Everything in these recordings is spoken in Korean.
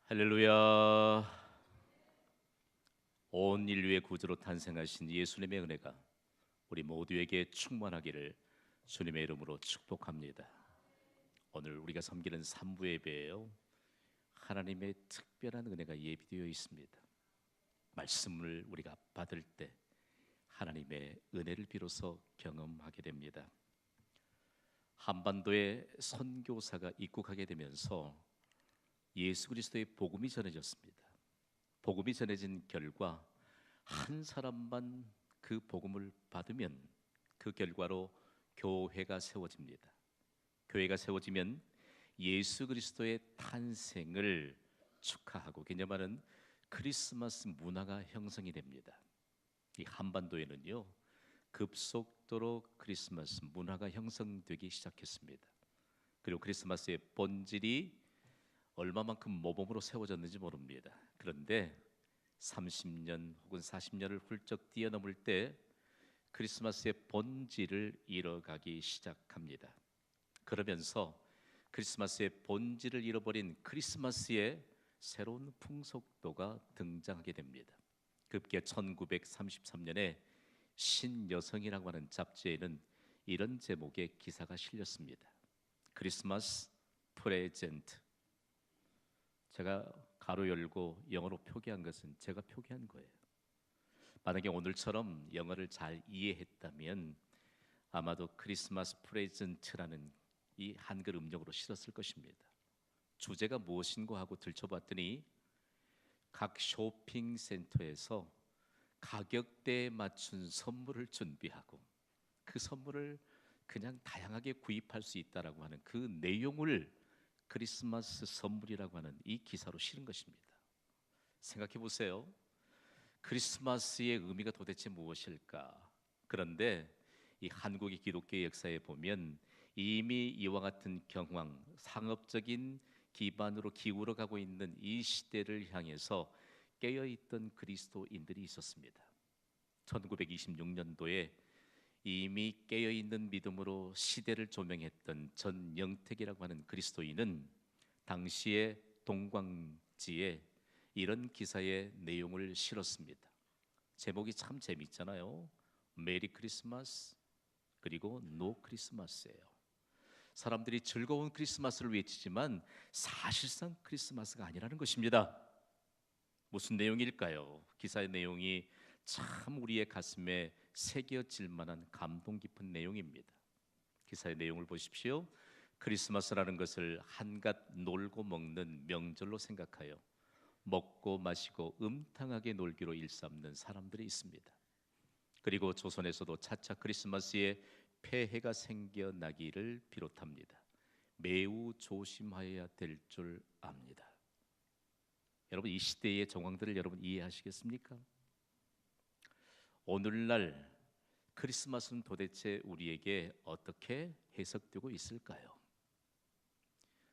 할렐루야. 온 인류의 구주로 탄생하신 예수님의 은혜가 우리 모두에게 충만하기를 주님의 이름으로 축복합니다. 오늘 우리가 섬기는 삼부 예배예요. 하나님의 특별한 은혜가 예비되어 있습니다. 말씀을 우리가 받을 때 하나님의 은혜를 비로소 경험하게 됩니다. 한반도에 선교사가 입국하게 되면서 예수 그리스도의 복음이 전해졌습니다. 복음이 전해진 결과 한 사람만 그 복음을 받으면 그 결과로 교회가 세워집니다. 교회가 세워지면 예수 그리스도의 탄생을 축하하고 기념하는 크리스마스 문화가 형성이 됩니다. 이 한반도에는요, 급속도로 크리스마스 문화가 형성되기 시작했습니다. 그리고 크리스마스의 본질이 얼마만큼 모범으로 세워졌는지 모릅니다. 그런데 30년 혹은 40년을 훌쩍 뛰어넘을 때 크리스마스의 본질을 잃어가기 시작합니다. 그러면서 크리스마스의 본질을 잃어버린 크리스마스의 새로운 풍속도가 등장하게 됩니다. 급기야 1933년에 신여성이라고 하는 잡지에는 이런 제목의 기사가 실렸습니다. 크리스마스 프레젠트. 제가 가로 열고 영어로 표기한 것은 제가 표기한 거예요. 만약에 오늘처럼 영어를 잘 이해했다면 아마도 크리스마스 프레젠트라는 이 한글 음력으로 실었을 것입니다. 주제가 무엇인가 하고 들춰봤더니 각 쇼핑센터에서 가격대에 맞춘 선물을 준비하고 그 선물을 그냥 다양하게 구입할 수 있다라고 하는 그 내용을 크리스마스 선물이라고 하는 이 기사로 실은 것입니다. 생각해 보세요. 크리스마스의 의미가 도대체 무엇일까? 그런데 이 한국의 기독교의 역사에 보면 이미 이와 같은 경황, 상업적인 기반으로 기울어가고 있는 이 시대를 향해서 깨어있던 그리스도인들이 있었습니다. 1926년도에 이미 깨어있는 믿음으로 시대를 조명했던 전영택이라고 하는 그리스도인은 당시의 동광지에 이런 기사의 내용을 실었습니다. 제목이 참 재밌잖아요. 메리 크리스마스 그리고 노 크리스마스예요. 사람들이 즐거운 크리스마스를 외치지만 사실상 크리스마스가 아니라는 것입니다. 무슨 내용일까요? 기사의 내용이 참 우리의 가슴에 새겨질 만한 감동 깊은 내용입니다. 기사의 내용을 보십시오. 크리스마스라는 것을 한갓 놀고 먹는 명절로 생각하여 먹고 마시고 음탕하게 놀기로 일삼는 사람들이 있습니다. 그리고 조선에서도 차차 크리스마스에 폐해가 생겨나기를 비롯합니다. 매우 조심하여야 될 줄 압니다. 여러분, 이 시대의 정황들을 여러분 이해하시겠습니까? 오늘날 크리스마스는 도대체 우리에게 어떻게 해석되고 있을까요?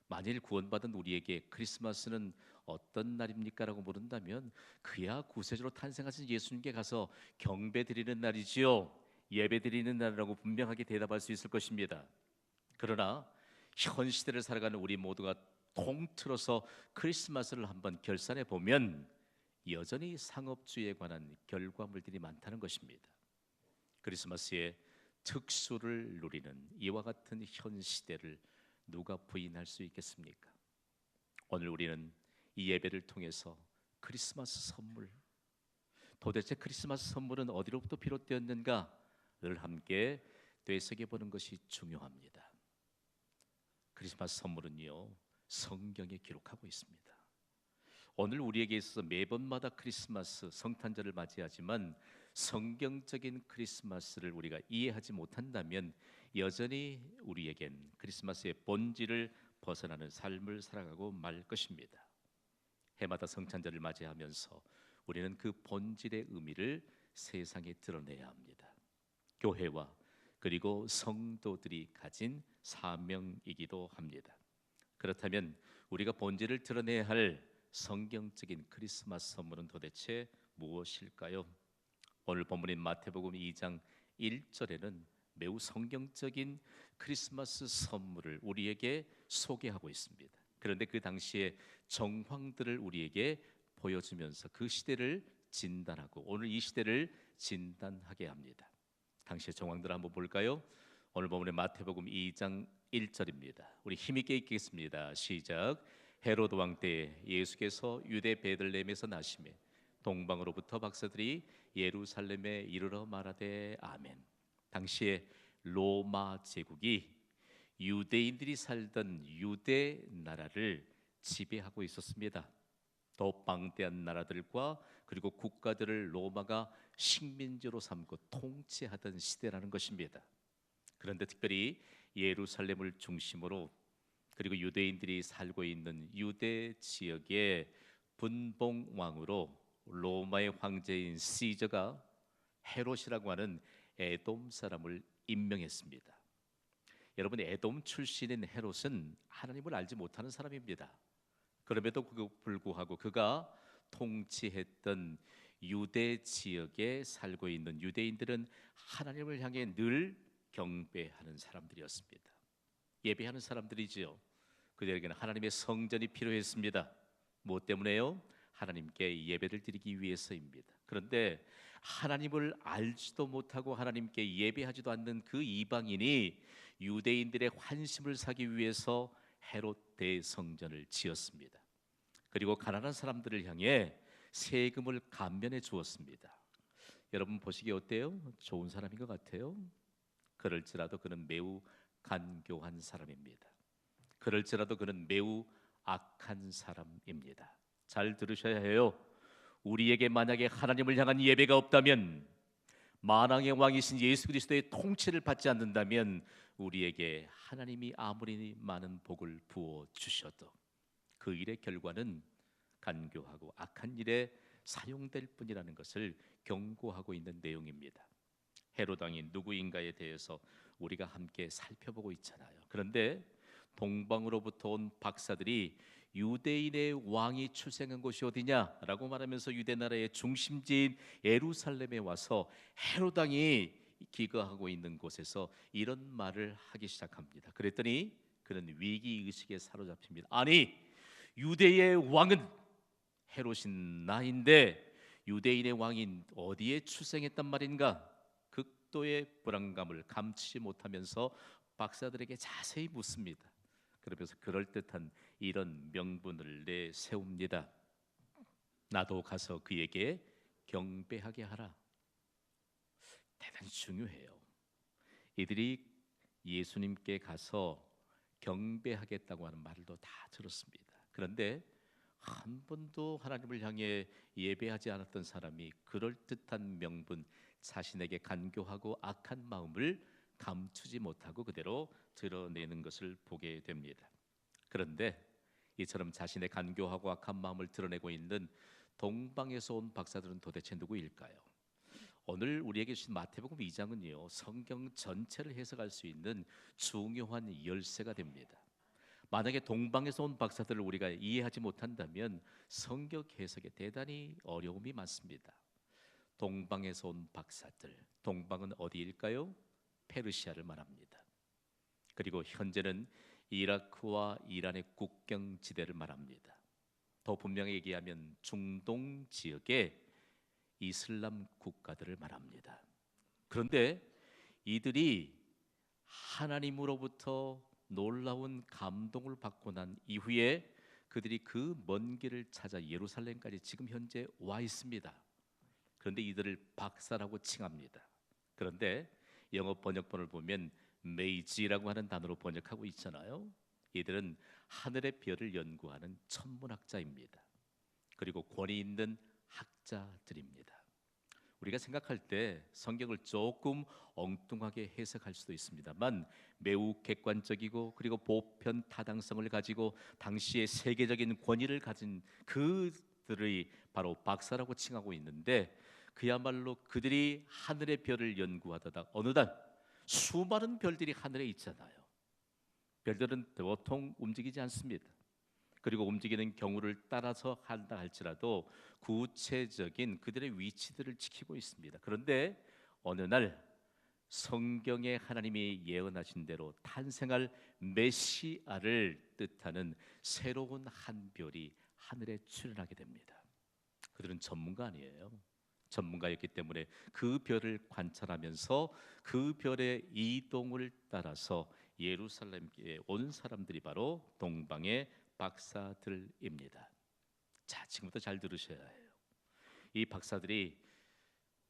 만일 구원받은 우리에게 크리스마스는 어떤 날입니까? 라고 물은다면 그야 구세주로 탄생하신 예수님께 가서 경배드리는 날이지요, 예배드리는 날이라고 분명하게 대답할 수 있을 것입니다. 그러나 현 시대를 살아가는 우리 모두가 통틀어서 크리스마스를 한번 결산해 보면 여전히 상업주의에 관한 결과물들이 많다는 것입니다. 크리스마스의 특수를 누리는 이와 같은 현 시대를 누가 부인할 수 있겠습니까? 오늘 우리는 이 예배를 통해서 크리스마스 선물, 도대체 크리스마스 선물은 어디로부터 비롯되었는가를 함께 되새겨보는 것이 중요합니다. 크리스마스 선물은요, 성경에 기록하고 있습니다. 오늘 우리에게 있어서 매번마다 크리스마스 성탄절을 맞이하지만 성경적인 크리스마스를 우리가 이해하지 못한다면 여전히 우리에겐 크리스마스의 본질을 벗어나는 삶을 살아가고 말 것입니다. 해마다 성탄절을 맞이하면서 우리는 그 본질의 의미를 세상에 드러내야 합니다. 교회와 그리고 성도들이 가진 사명이기도 합니다. 그렇다면 우리가 본질을 드러내야 할 성경적인 크리스마스 선물은 도대체 무엇일까요? 오늘 본문인 마태복음 2장 1절에는 매우 성경적인 크리스마스 선물을 우리에게 소개하고 있습니다. 그런데 그 당시에 정황들을 우리에게 보여주면서 그 시대를 진단하고 오늘 이 시대를 진단하게 합니다. 당시의 정황들을 한번 볼까요? 오늘 본문의 마태복음 2장 1절입니다. 우리 힘있게 읽겠습니다. 시작. 헤로드 왕 때 예수께서 유대 베들레헴에서 나시매 동방으로부터 박사들이 예루살렘에 이르러 말하되 아멘. 당시에 로마 제국이 유대인들이 살던 유대 나라를 지배하고 있었습니다. 더 방대한 나라들과 그리고 국가들을 로마가 식민지로 삼고 통치하던 시대라는 것입니다. 그런데 특별히 예루살렘을 중심으로 그리고 유대인들이 살고 있는 유대 지역의 분봉 왕으로 로마의 황제인 시저가 헤롯이라고 하는 에돔 사람을 임명했습니다. 여러분, 에돔 출신인 헤롯은 하나님을 알지 못하는 사람입니다. 그럼에도 불구하고 그가 통치했던 유대 지역에 살고 있는 유대인들은 하나님을 향해 늘 경배하는 사람들이었습니다. 예배하는 사람들이지요. 그들에게는 하나님의 성전이 필요했습니다. 무엇 때문에요? 하나님께 예배를 드리기 위해서입니다. 그런데 하나님을 알지도 못하고 하나님께 예배하지도 않는 그 이방인이 유대인들의 환심을 사기 위해서 헤롯 대성전을 지었습니다. 그리고 가난한 사람들을 향해 세금을 감면해 주었습니다. 여러분 보시기에 어때요? 좋은 사람인 것 같아요? 그럴지라도 그는 매우 간교한 사람입니다. 그럴지라도 그는 매우 악한 사람입니다. 잘 들으셔야 해요. 우리에게 만약에 하나님을 향한 예배가 없다면, 만왕의 왕이신 예수 그리스도의 통치를 받지 않는다면 우리에게 하나님이 아무리 많은 복을 부어 주셔도 그 일의 결과는 간교하고 악한 일에 사용될 뿐이라는 것을 경고하고 있는 내용입니다. 헤롯 왕이 누구인가에 대해서 우리가 함께 살펴보고 있잖아요. 그런데 동방으로부터 온 박사들이 유대인의 왕이 출생한 곳이 어디냐라고 말하면서 유대 나라의 중심지인 예루살렘에 와서 헤롯 왕이 기거하고 있는 곳에서 이런 말을 하기 시작합니다. 그랬더니 그는 위기 의식에 사로잡힙니다. 아니, 유대의 왕은 헤롯인 나인데 유대인의 왕이 어디에 출생했단 말인가? 극도의 불안감을 감추지 못하면서 박사들에게 자세히 묻습니다. 그러면서 그럴듯한 이런 명분을 내세웁니다. 나도 가서 그에게 경배하게 하라. 대단히 중요해요. 이들이 예수님께 가서 경배하겠다고 하는 말도 다 들었습니다. 그런데 한 번도 하나님을 향해 예배하지 않았던 사람이 그럴듯한 명분, 자신에게 간교하고 악한 마음을 감추지 못하고 그대로 드러내는 것을 보게 됩니다. 그런데 이처럼 자신의 간교하고 악한 마음을 드러내고 있는 동방에서 온 박사들은 도대체 누구일까요? 오늘 우리에게 주신 마태복음 2장은요, 성경 전체를 해석할 수 있는 중요한 열쇠가 됩니다. 만약에 동방에서 온 박사들을 우리가 이해하지 못한다면 성경 해석에 대단히 어려움이 많습니다. 동방에서 온 박사들, 동방은 어디일까요? 페르시아를 말합니다. 그리고 현재는 이라크와 이란의 국경 지대를 말합니다. 더 분명히 얘기하면 중동 지역의 이슬람 국가들을 말합니다. 그런데 이들이 하나님으로부터 놀라운 감동을 받고 난 이후에 그들이 그 먼 길을 찾아 예루살렘까지 지금 현재 와 있습니다. 그런데 이들을 박사라고 칭합니다. 그런데 영어 번역본을 보면 메이지라고 하는 단어로 번역하고 있잖아요. 이들은 하늘의 별을 연구하는 천문학자입니다. 그리고 권위 있는 학자들입니다. 우리가 생각할 때 성경을 조금 엉뚱하게 해석할 수도 있습니다만 매우 객관적이고 그리고 보편 타당성을 가지고 당시의 세계적인 권위를 가진 그들의 바로 박사라고 칭하고 있는데, 그야말로 그들이 하늘의 별을 연구하다가 어느 날 수많은 별들이 하늘에 있잖아요. 별들은 보통 움직이지 않습니다. 그리고 움직이는 경우를 따라서 한다 할지라도 구체적인 그들의 위치들을 지키고 있습니다. 그런데 어느 날 성경에 하나님이 예언하신 대로 탄생할 메시아를 뜻하는 새로운 한 별이 하늘에 출현하게 됩니다. 그들은 전문가 아니에요. 전문가였기 때문에 그 별을 관찰하면서 그 별의 이동을 따라서 예루살렘에 온 사람들이 바로 동방의 박사들입니다. 자, 지금부터 잘 들으셔야 해요. 이 박사들이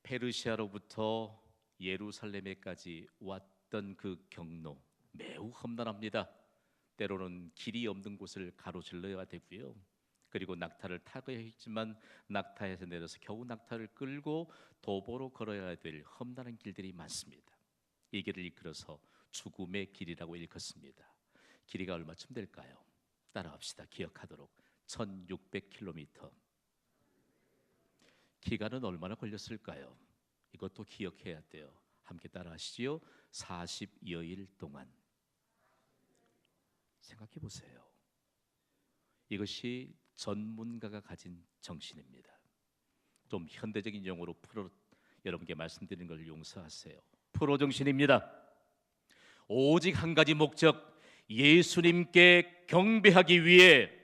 페르시아로부터 예루살렘에까지 왔던 그 경로 매우 험난합니다. 때로는 길이 없는 곳을 가로질러야 되고요. 그리고 낙타를 타고야 했지만 낙타에서 내려서 겨우 낙타를 끌고 도보로 걸어야 될 험난한 길들이 많습니다. 이 길을 이끌어서 죽음의 길이라고 일컫습니다. 길이가 얼마쯤 될까요? 따라합시다. 기억하도록 1600km. 기간은 얼마나 걸렸을까요? 이것도 기억해야 돼요. 함께 따라하시지요. 40여일 동안. 생각해 보세요. 이것이 전문가가 가진 정신입니다. 좀 현대적인 용어로 프로, 여러분께 말씀드리는 걸 용서하세요. 프로 정신입니다. 오직 한 가지 목적, 예수님께 경배하기 위해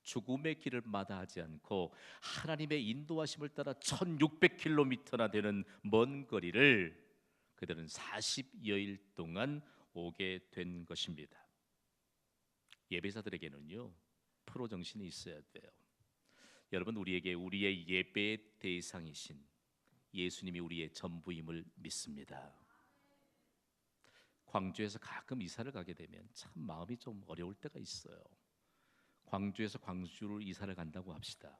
죽음의 길을 마다하지 않고 하나님의 인도하심을 따라 1600km나 되는 먼 거리를 그들은 40여일 동안 오게 된 것입니다. 예배자들에게는요, 프로 정신이 있어야 돼요. 여러분, 우리에게 우리의 예배의 대상이신 예수님이 우리의 전부임을 믿습니다. 광주에서 가끔 이사를 가게 되면 참 마음이 좀 어려울 때가 있어요. 광주에서 광주로 이사를 간다고 합시다.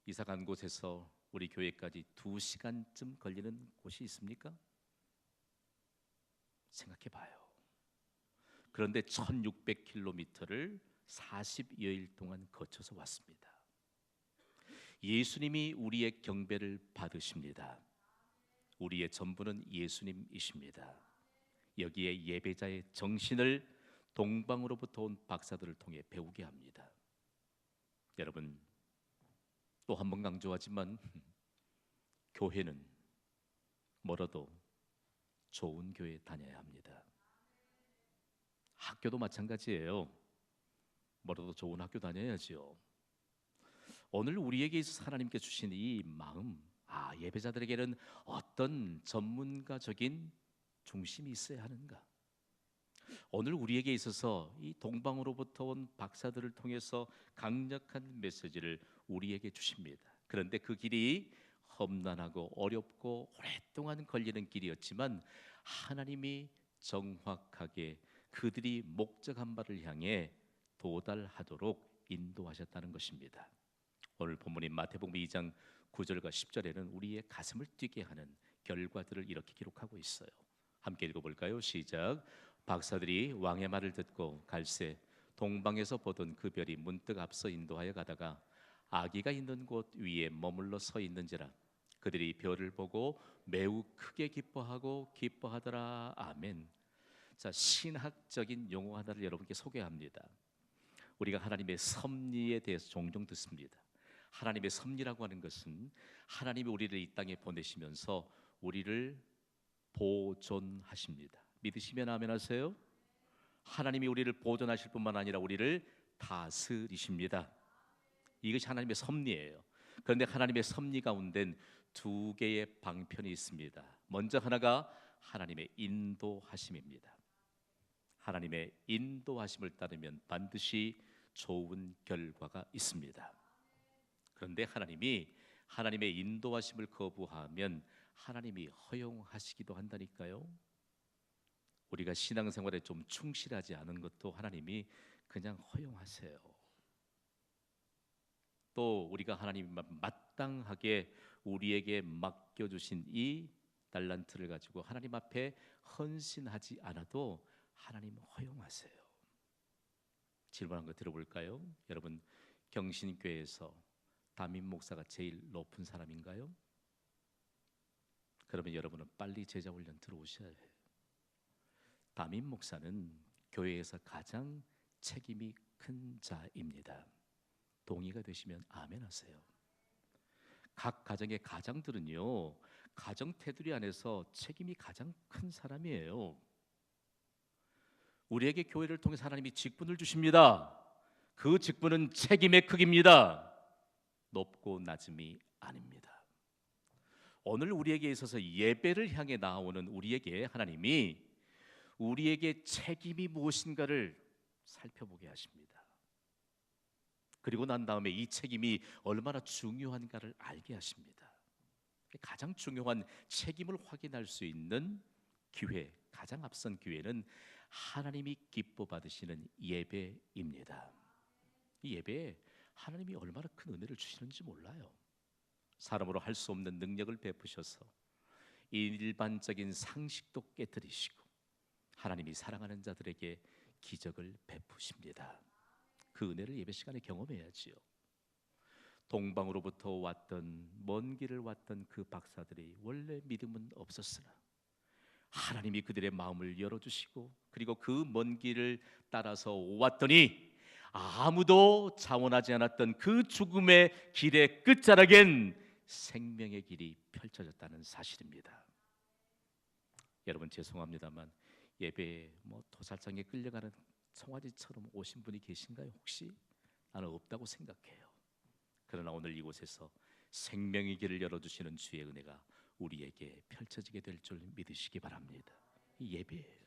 이사 간 곳에서 우리 교회까지 2시간쯤 걸리는 곳이 있습니까? 생각해 봐요. 그런데 1600km를 40여일 동안 거쳐서 왔습니다. 예수님이 우리의 경배를 받으십니다. 우리의 전부는 예수님이십니다. 여기에 예배자의 정신을 동방으로부터 온 박사들을 통해 배우게 합니다. 여러분, 또 한 번 강조하지만 교회는 멀어도 좋은 교회 다녀야 합니다. 학교도 마찬가지예요. 멀어도 좋은 학교 다녀야지요. 오늘 우리에게 있어서 하나님께 주신 이 마음, 예배자들에게는 어떤 전문가적인 중심이 있어야 하는가? 오늘 우리에게 있어서 이 동방으로부터 온 박사들을 통해서 강력한 메시지를 우리에게 주십니다. 그런데 그 길이 험난하고 어렵고 오랫동안 걸리는 길이었지만 하나님이 정확하게 그들이 목적한 바를 향해 도달하도록 인도하셨다는 것입니다. 오늘 본문인 마태복음 2장 9절과 10절에는 우리의 가슴을 뛰게 하는 결과들을 이렇게 기록하고 있어요. 함께 읽어볼까요? 시작. 박사들이 왕의 말을 듣고 갈새 동방에서 보던 그 별이 문득 앞서 인도하여 가다가 아기가 있는 곳 위에 머물러 서 있는지라 그들이 별을 보고 매우 크게 기뻐하더라. 아멘. 자, 신학적인 용어 하나를 여러분께 소개합니다. 우리가 하나님의 섭리에 대해서 종종 듣습니다. 하나님의 섭리라고 하는 것은 하나님이 우리를 이 땅에 보내시면서 우리를 보존하십니다. 믿으시면 아멘 하세요. 하나님이 우리를 보존하실 뿐만 아니라 우리를 다스리십니다. 이것이 하나님의 섭리예요. 그런데 하나님의 섭리 가운데는 두 개의 방편이 있습니다. 먼저 하나가 하나님의 인도하심입니다. 하나님의 인도하심을 따르면 반드시 좋은 결과가 있습니다. 그런데 하나님의 인도하심을 거부하면 하나님이 허용하시기도 한다니까요. 우리가 신앙생활에 좀 충실하지 않은 것도 하나님이 그냥 허용하세요. 또 우리가 하나님이 마땅하게 우리에게 맡겨주신 이 달란트를 가지고 하나님 앞에 헌신하지 않아도 하나님은 허용하세요. 질문 한번 들어볼까요? 여러분, 경신교회에서 담임 목사가 제일 높은 사람인가요? 그러면 여러분은 빨리 제자 훈련 들어오셔야 해요. 담임 목사는 교회에서 가장 책임이 큰 자입니다. 동의가 되시면 아멘 하세요. 각 가정의 가장들은요, 가정 테두리 안에서 책임이 가장 큰 사람이에요. 우리에게 교회를 통해 하나님이 직분을 주십니다. 그 직분은 책임의 크기입니다. 높고 낮음이 아닙니다. 오늘 우리에게 있어서 예배를 향해 나아오는 우리에게 하나님이 우리에게 책임이 무엇인가를 살펴보게 하십니다. 그리고 난 다음에 이 책임이 얼마나 중요한가를 알게 하십니다. 가장 중요한 책임을 확인할 수 있는 기회, 가장 앞선 기회는 하나님이 기뻐 받으시는 예배입니다. 이 예배에 하나님이 얼마나 큰 은혜를 주시는지 몰라요. 사람으로 할 수 없는 능력을 베푸셔서 일반적인 상식도 깨뜨리시고 하나님이 사랑하는 자들에게 기적을 베푸십니다. 그 은혜를 예배 시간에 경험해야지요. 동방으로부터 왔던, 먼 길을 왔던 그 박사들이 원래 믿음은 없었으나 하나님이 그들의 마음을 열어주시고, 그리고 그 먼 길을 따라서 왔더니 아무도 자원하지 않았던 그 죽음의 길의 끝자락엔 생명의 길이 펼쳐졌다는 사실입니다. 여러분, 죄송합니다만 예배에 도살장에 끌려가는 청아지처럼 오신 분이 계신가요? 혹시? 나는 없다고 생각해요. 그러나 오늘 이곳에서 생명의 길을 열어주시는 주의 은혜가 우리에게 펼쳐지게 될 줄 믿으시기 바랍니다. 이 예배예요.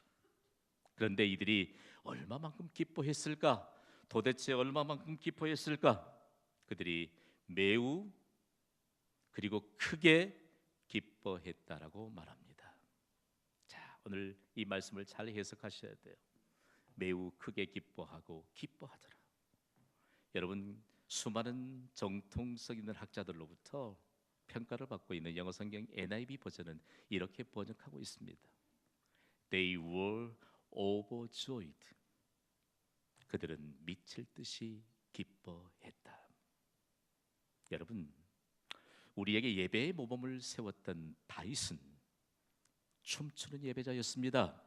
그런데 이들이 얼마만큼 기뻐했을까? 도대체 얼마만큼 기뻐했을까? 그들이 매우 그리고 크게 기뻐했다라고 말합니다. 자, 오늘 이 말씀을 잘 해석하셔야 돼요. 매우 크게 기뻐하고 기뻐하더라. 여러분, 수많은 정통성 있는 학자들로부터 평가를 받고 있는 영어 성경 NIV 버전은 이렇게 번역하고 있습니다. They were overjoyed. 그들은 미칠 듯이 기뻐했다. 여러분, 우리에게 예배의 모범을 세웠던 다윗은 춤추는 예배자였습니다.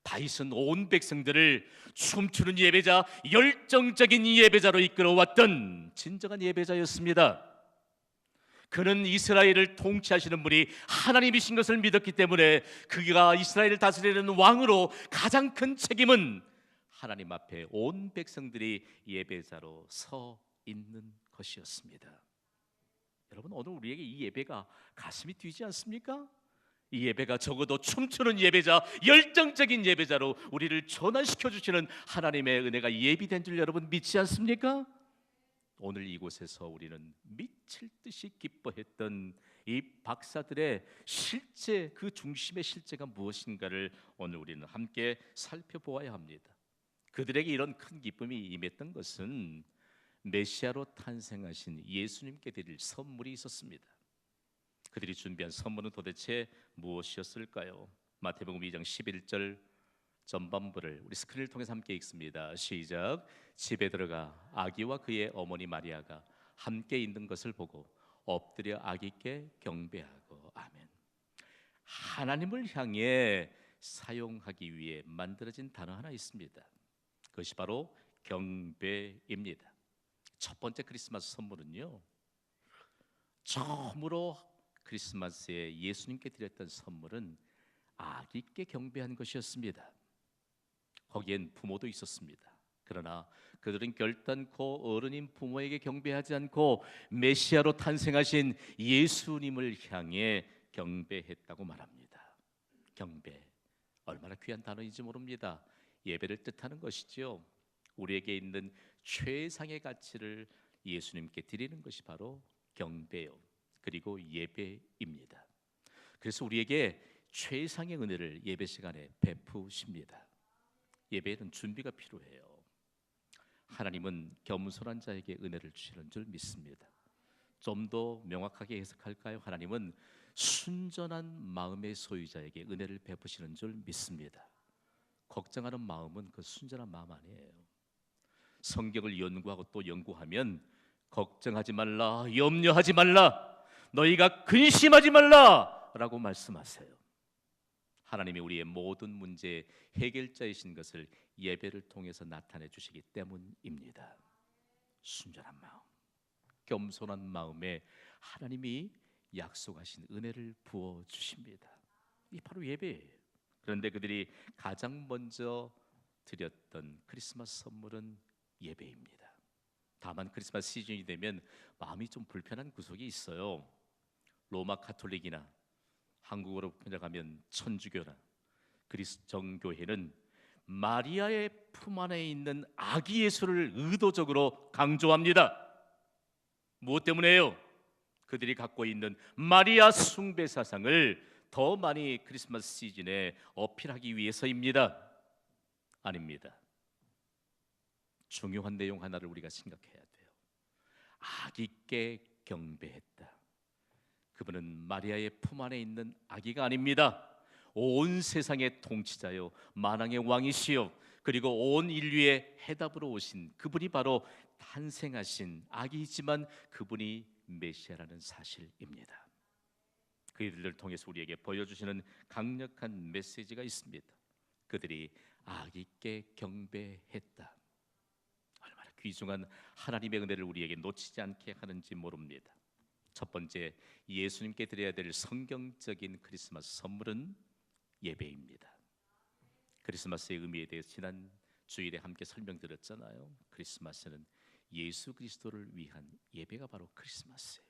다윗은 온 백성들을 춤추는 예배자, 열정적인 예배자로 이끌어왔던 진정한 예배자였습니다. 그는 이스라엘을 통치하시는 분이 하나님이신 것을 믿었기 때문에 그가 이스라엘을 다스리는 왕으로 가장 큰 책임은 하나님 앞에 온 백성들이 예배자로 서 있는 것이었습니다. 여러분, 오늘 우리에게 이 예배가 가슴이 뛰지 않습니까? 이 예배가 적어도 춤추는 예배자, 열정적인 예배자로 우리를 전환시켜 주시는 하나님의 은혜가 예비된 줄 여러분 믿지 않습니까? 오늘 이곳에서 우리는 미칠 듯이 기뻐했던 이 박사들의 실제, 그 중심의 실제가 무엇인가를 오늘 우리는 함께 살펴보아야 합니다. 그들에게 이런 큰 기쁨이 임했던 것은 메시아로 탄생하신 예수님께 드릴 선물이 있었습니다. 그들이 준비한 선물은 도대체 무엇이었을까요? 마태복음 2장 11절 전반부를 우리 스크린을 통해서 함께 읽습니다. 시작. 집에 들어가 아기와 그의 어머니 마리아가 함께 있는 것을 보고 엎드려 아기께 경배하고. 아멘. 하나님을 향해 사용하기 위해 만들어진 단어 하나 있습니다. 그것이 바로 경배입니다. 첫 번째 크리스마스 선물은요, 처음으로 크리스마스에 예수님께 드렸던 선물은 아기께 경배한 것이었습니다. 거기엔 부모도 있었습니다. 그러나 그들은 결단코 어른인 부모에게 경배하지 않고 메시아로 탄생하신 예수님을 향해 경배했다고 말합니다. 경배, 얼마나 귀한 단어인지 모릅니다. 예배를 뜻하는 것이죠. 우리에게 있는 최상의 가치를 예수님께 드리는 것이 바로 경배요, 그리고 예배입니다. 그래서 우리에게 최상의 은혜를 예배 시간에 베푸십니다. 예배에는 준비가 필요해요. 하나님은 겸손한 자에게 은혜를 주시는 줄 믿습니다. 좀 더 명확하게 해석할까요? 하나님은 순전한 마음의 소유자에게 은혜를 베푸시는 줄 믿습니다. 걱정하는 마음은 그 순전한 마음 아니에요. 성경을 연구하고 또 연구하면 걱정하지 말라, 염려하지 말라, 너희가 근심하지 말라 라고 말씀하세요. 하나님이 우리의 모든 문제의 해결자이신 것을 예배를 통해서 나타내 주시기 때문입니다. 순전한 마음, 겸손한 마음에 하나님이 약속하신 은혜를 부어 주십니다. 이 바로 예배예요. 그런데 그들이 가장 먼저 드렸던 크리스마스 선물은 예배입니다. 다만 크리스마스 시즌이 되면 마음이 좀 불편한 구석이 있어요. 로마 가톨릭이나 한국어로 번역하면 천주교나 그리스정 교회는 마리아의 품 안에 있는 아기 예수를 의도적으로 강조합니다. 무엇 때문에요? 그들이 갖고 있는 마리아 숭배 사상을 더 많이 크리스마스 시즌에 어필하기 위해서입니다. 아닙니다. 중요한 내용 하나를 우리가 생각해야 돼요. 아기께 경배했다. 그분은 마리아의 품 안에 있는 아기가 아닙니다. 온 세상의 통치자요, 만왕의 왕이시요, 그리고 온 인류의 해답으로 오신 그분이 바로 탄생하신 아기이지만 그분이 메시아라는 사실입니다. 그 일들을 통해서 우리에게 보여주시는 강력한 메시지가 있습니다. 그들이 아기께 경배했다. 얼마나 귀중한 하나님의 은혜를 우리에게 놓치지 않게 하는지 모릅니다. 첫 번째, 예수님께 드려야 될 성경적인 크리스마스 선물은 예배입니다. 크리스마스의 의미에 대해서 지난 주일에 함께 설명드렸잖아요. 크리스마스는 예수 그리스도를 위한 예배가 바로 크리스마스예요.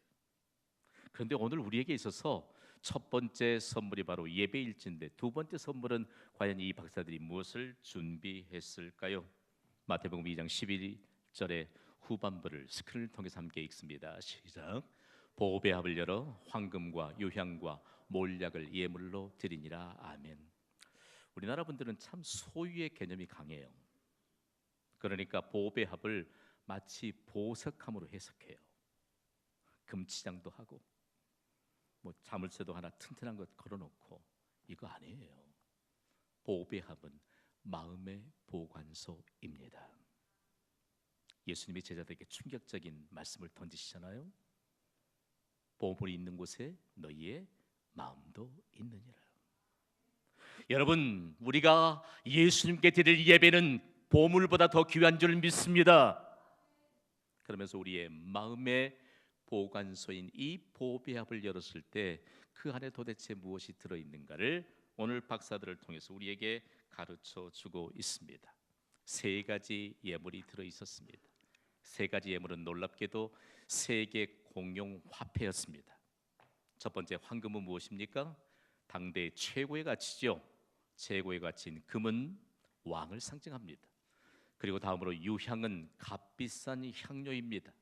그런데 오늘 우리에게 있어서 첫 번째 선물이 바로 예배일진데 두 번째 선물은 과연 이 박사들이 무엇을 준비했을까요? 마태복음 2장 11절의 후반부를 스크린을 통해서 함께 읽습니다. 시작. 보배합을 열어 황금과 유향과 몰약을 예물로 드리니라. 아멘. 우리나라 분들은 참 소유의 개념이 강해요. 그러니까 보배합을 마치 보석함으로 해석해요. 금치장도 하고 뭐 자물쇠도 하나 튼튼한 것 걸어놓고, 이거 아니에요. 보배합은 마음의 보관소입니다. 예수님이 제자들에게 충격적인 말씀을 던지시잖아요. 보물이 있는 곳에 너희의 마음도 있느니라. 여러분, 우리가 예수님께 드릴 예배는 보물보다 더 귀한 줄 믿습니다. 그러면서 우리의 마음의 보관소인 이 보배합을 열었을 때 그 안에 도대체 무엇이 들어있는가를 오늘 박사들을 통해서 우리에게 가르쳐 주고 있습니다. 세 가지 예물이 들어있었습니다. 세 가지 예물은 놀랍게도 세계 공용 화폐였습니다. 첫 번째 황금은 무엇입니까? 당대 최고의 가치죠. 최고의 가치인 금은 왕을 상징합니다. 그리고 다음으로 유향은 값비싼 향료입니다.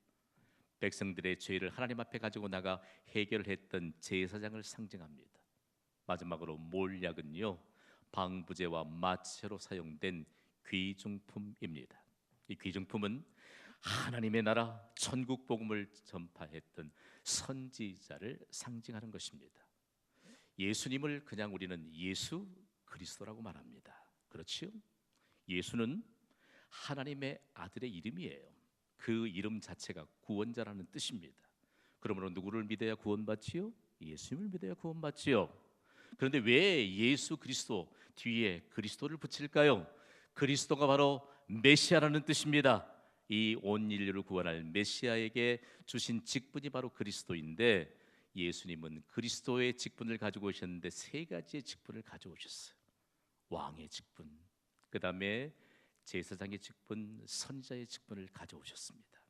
백성들의 죄를 하나님 앞에 가지고 나가 해결했던 제사장을 상징합니다. 마지막으로 몰약은요, 방부제와 마취로 사용된 귀중품입니다. 이 귀중품은 하나님의 나라 천국 복음을 전파했던 선지자를 상징하는 것입니다. 예수님을 그냥 우리는 예수 그리스도라고 말합니다. 그렇지요? 예수는 하나님의 아들의 이름이에요. 그 이름 자체가 구원자라는 뜻입니다. 그러므로 누구를 믿어야 구원받지요? 예수님을 믿어야 구원받지요. 그런데 왜 예수 그리스도 뒤에 그리스도를 붙일까요? 그리스도가 바로 메시아라는 뜻입니다. 이 온 인류를 구원할 메시아에게 주신 직분이 바로 그리스도인데, 예수님은 그리스도의 직분을 가지고 오셨는데 세 가지의 직분을 가져오셨어요. 왕의 직분, 그 다음에 제사장의 직분, 선지자의 직분을 가져오셨습니다.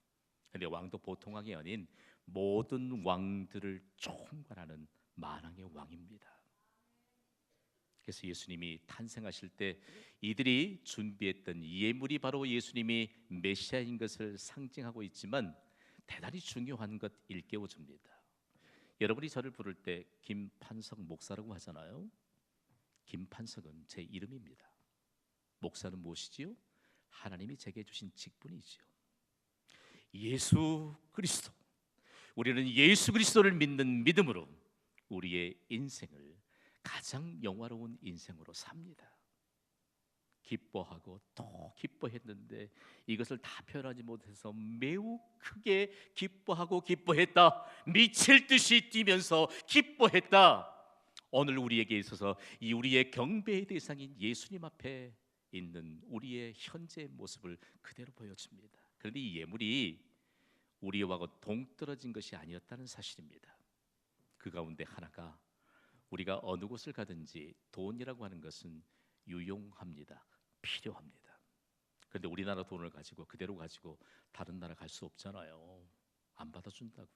그런데 왕도 보통 왕이 아닌 모든 왕들을 총괄하는 만왕의 왕입니다. 그래서 예수님이 탄생하실 때 이들이 준비했던 예물이 바로 예수님이 메시아인 것을 상징하고 있지만 대단히 중요한 것 일깨워줍니다. 여러분이 저를 부를 때 김판석 목사라고 하잖아요. 김판석은 제 이름입니다. 목사는 무엇이지요? 하나님이 제게 주신 직분이지요. 예수 그리스도, 우리는 예수 그리스도를 믿는 믿음으로 우리의 인생을 가장 영화로운 인생으로 삽니다. 기뻐하고 또 기뻐했는데 이것을 다 표현하지 못해서 매우 크게 기뻐하고 기뻐했다. 미칠 듯이 뛰면서 기뻐했다. 오늘 우리에게 있어서 이 우리의 경배의 대상인 예수님 앞에 있는 우리의 현재 모습을 그대로 보여줍니다. 그런데 이 예물이 우리와 동떨어진 것이 아니었다는 사실입니다. 그 가운데 하나가 우리가 어느 곳을 가든지 돈이라고 하는 것은 유용합니다. 필요합니다. 그런데 우리나라 돈을 가지고 그대로 가지고 다른 나라 갈 수 없잖아요. 안 받아준다고요.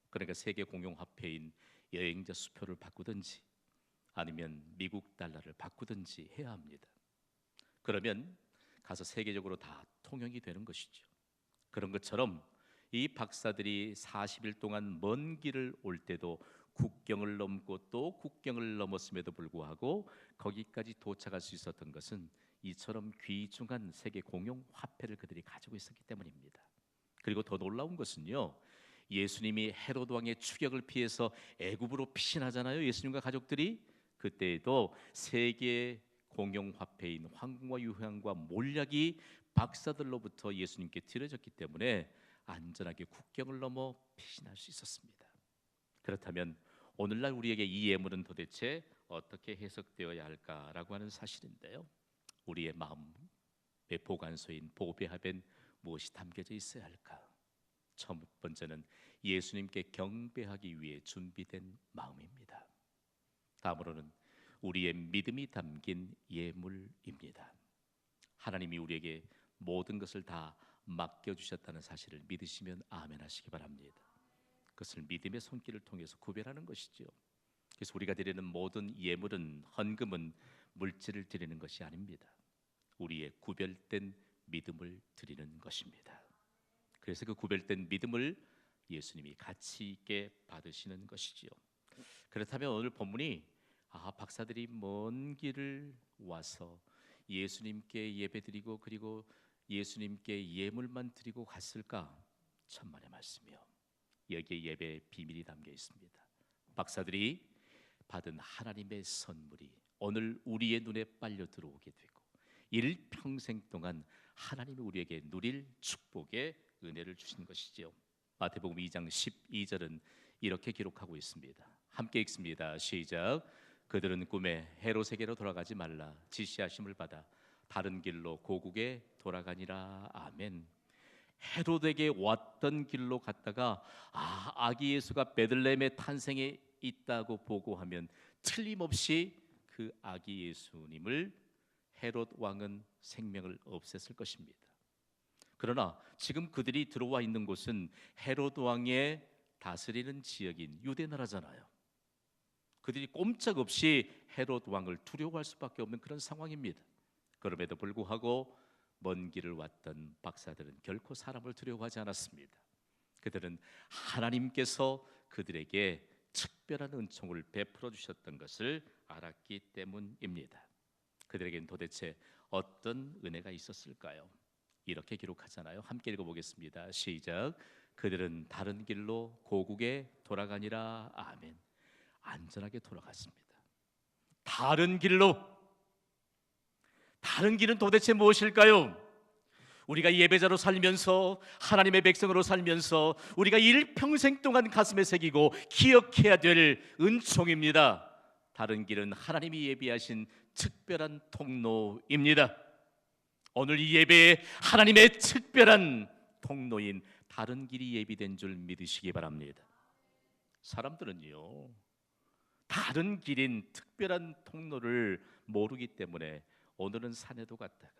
그러니까 세계 공용 화폐인 여행자 수표를 바꾸든지 아니면 미국 달러를 바꾸든지 해야 합니다. 그러면 가서 세계적으로 다 통용이 되는 것이죠. 그런 것처럼 이 박사들이 40일 동안 먼 길을 올 때도 국경을 넘고 또 국경을 넘었음에도 불구하고 거기까지 도착할 수 있었던 것은 이처럼 귀중한 세계 공용 화폐를 그들이 가지고 있었기 때문입니다. 그리고 더 놀라운 것은요, 예수님이 헤롯 왕의 추격을 피해서 애굽으로 피신하잖아요. 예수님과 가족들이 그때에도 세계 공용 화폐인 황금과 유황과 몰약이 박사들로부터 예수님께 드려졌기 때문에 안전하게 국경을 넘어 피신할 수 있었습니다. 그렇다면 오늘날 우리에게 이 예물은 도대체 어떻게 해석되어야 할까라고 하는 사실인데요, 우리의 마음의 보관소인 보배합엔 무엇이 담겨져 있어야 할까? 첫 번째는 예수님께 경배하기 위해 준비된 마음입니다. 다음으로는 우리의 믿음이 담긴 예물입니다. 하나님이 우리에게 모든 것을 다 맡겨주셨다는 사실을 믿으시면 아멘 하시기 바랍니다. 그것을 믿음의 손길을 통해서 구별하는 것이죠. 그래서 우리가 드리는 모든 예물은, 헌금은 물질을 드리는 것이 아닙니다. 우리의 구별된 믿음을 드리는 것입니다. 그래서 그 구별된 믿음을 예수님이 가치 있게 받으시는 것이지요. 그렇다면 오늘 본문이 박사들이 먼 길을 와서 예수님께 예배드리고 그리고 예수님께 예물만 드리고 갔을까? 천만의 말씀이요. 여기에 예배의 비밀이 담겨 있습니다. 박사들이 받은 하나님의 선물이 오늘 우리의 눈에 빨려 들어오게 되고 일평생 동안 하나님이 우리에게 누릴 축복의 은혜를 주신 것이지요. 마태복음 2장 12절은 이렇게 기록하고 있습니다. 함께 읽습니다. 시작. 그들은 꿈에 헤롯에게로 돌아가지 말라 지시하심을 받아 다른 길로 고국에 돌아가니라. 아멘. 헤롯에게 왔던 길로 갔다가 아기 예수가 베들레헴의 탄생에 있다고 보고하면 틀림없이 그 아기 예수님을 헤롯 왕은 생명을 없앴을 것입니다. 그러나 지금 그들이 들어와 있는 곳은 헤롯 왕의 다스리는 지역인 유대 나라잖아요. 그들이 꼼짝없이 헤롯 왕을 두려워할 수밖에 없는 그런 상황입니다. 그럼에도 불구하고 먼 길을 왔던 박사들은 결코 사람을 두려워하지 않았습니다. 그들은 하나님께서 그들에게 특별한 은총을 베풀어 주셨던 것을 알았기 때문입니다. 그들에겐 도대체 어떤 은혜가 있었을까요? 이렇게 기록하잖아요. 함께 읽어보겠습니다. 시작. 그들은 다른 길로 고국에 돌아가니라. 아멘. 안전하게 돌아갔습니다. 다른 길로. 다른 길은 도대체 무엇일까요? 우리가 예배자로 살면서 하나님의 백성으로 살면서 우리가 일평생 동안 가슴에 새기고 기억해야 될 은총입니다. 다른 길은 하나님이 예비하신 특별한 통로입니다. 오늘 이 예배에 하나님의 특별한 통로인 다른 길이 예비된 줄 믿으시기 바랍니다. 사람들은요, 다른 길인 특별한 통로를 모르기 때문에 오늘은 산에도 갔다가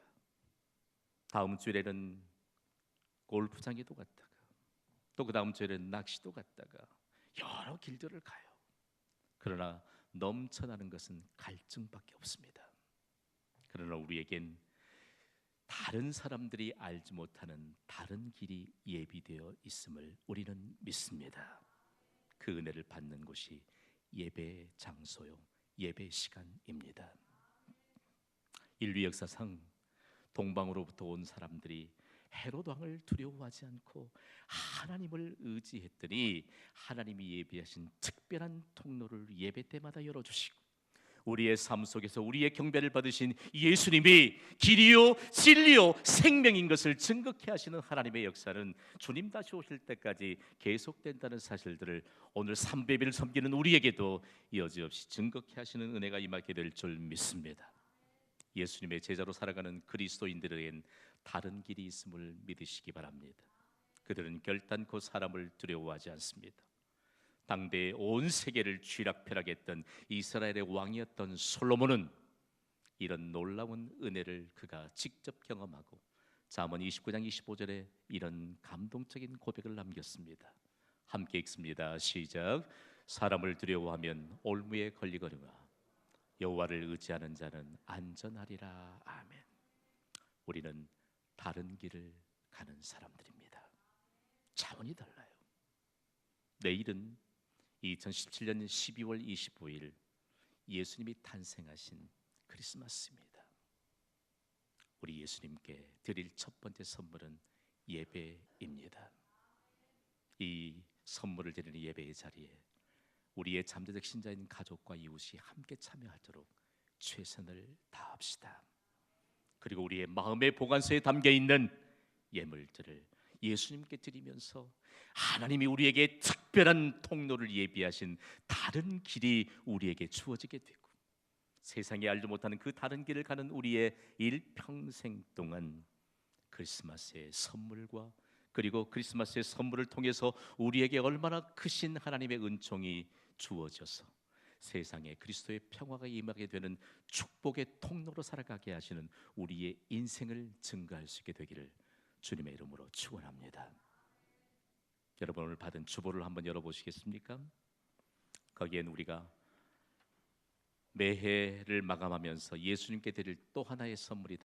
다음 주에는 골프장에도 갔다가 또 그 다음 주에는 낚시도 갔다가 여러 길들을 가요. 그러나 넘쳐나는 것은 갈증밖에 없습니다. 그러나 우리에겐 다른 사람들이 알지 못하는 다른 길이 예비되어 있음을 우리는 믿습니다. 그 은혜를 받는 곳이 예배 장소요, 예배 시간입니다. 인류 역사상 동방으로부터 온 사람들이 헤롯 왕을 두려워하지 않고 하나님을 의지했더니 하나님이 예비하신 특별한 통로를 예배 때마다 열어주시고 우리의 삶 속에서 우리의 경배를 받으신 예수님이 길이요 진리요 생명인 것을 증거케 하시는 하나님의 역사는 주님 다시 오실 때까지 계속된다는 사실들을 오늘 300일을 섬기는 우리에게도 여지없이 증거케 하시는 은혜가 임하게 될 줄 믿습니다. 예수님의 제자로 살아가는 그리스도인들에겐 다른 길이 있음을 믿으시기 바랍니다. 그들은 결단코 사람을 두려워하지 않습니다. 당대의 온 세계를 쥐락펴락했던 이스라엘의 왕이었던 솔로몬은 이런 놀라운 은혜를 그가 직접 경험하고 잠언 29장 25절에 이런 감동적인 고백을 남겼습니다. 함께 읽습니다. 시작. 사람을 두려워하면 올무에 걸리거니와 여호와를 의지하는 자는 안전하리라. 아멘. 우리는 다른 길을 가는 사람들입니다. 차원이 달라요. 내일은 2017년 12월 25일 예수님이 탄생하신 크리스마스입니다. 우리 예수님께 드릴 첫 번째 선물은 예배입니다. 이 선물을 드리는 예배의 자리에 우리의 잠재적 신자인 가족과 이웃이 함께 참여하도록 최선을 다합시다. 그리고 우리의 마음의 보관소에 담겨있는 예물들을 예수님께 드리면서 하나님이 우리에게 특별한 통로를 예비하신 다른 길이 우리에게 주어지게 되고 세상에 알지 못하는 그 다른 길을 가는 우리의 일평생 동안 크리스마스의 선물과 그리고 크리스마스의 선물을 통해서 우리에게 얼마나 크신 하나님의 은총이 주어져서 세상에 그리스도의 평화가 임하게 되는 축복의 통로로 살아가게 하시는 우리의 인생을 증거할 수 있게 되기를 주님의 이름으로 축원합니다. 여러분 오늘 받은 주보를 한번 열어보시겠습니까? 거기엔 우리가 매해를 마감하면서 예수님께 드릴 또 하나의 선물이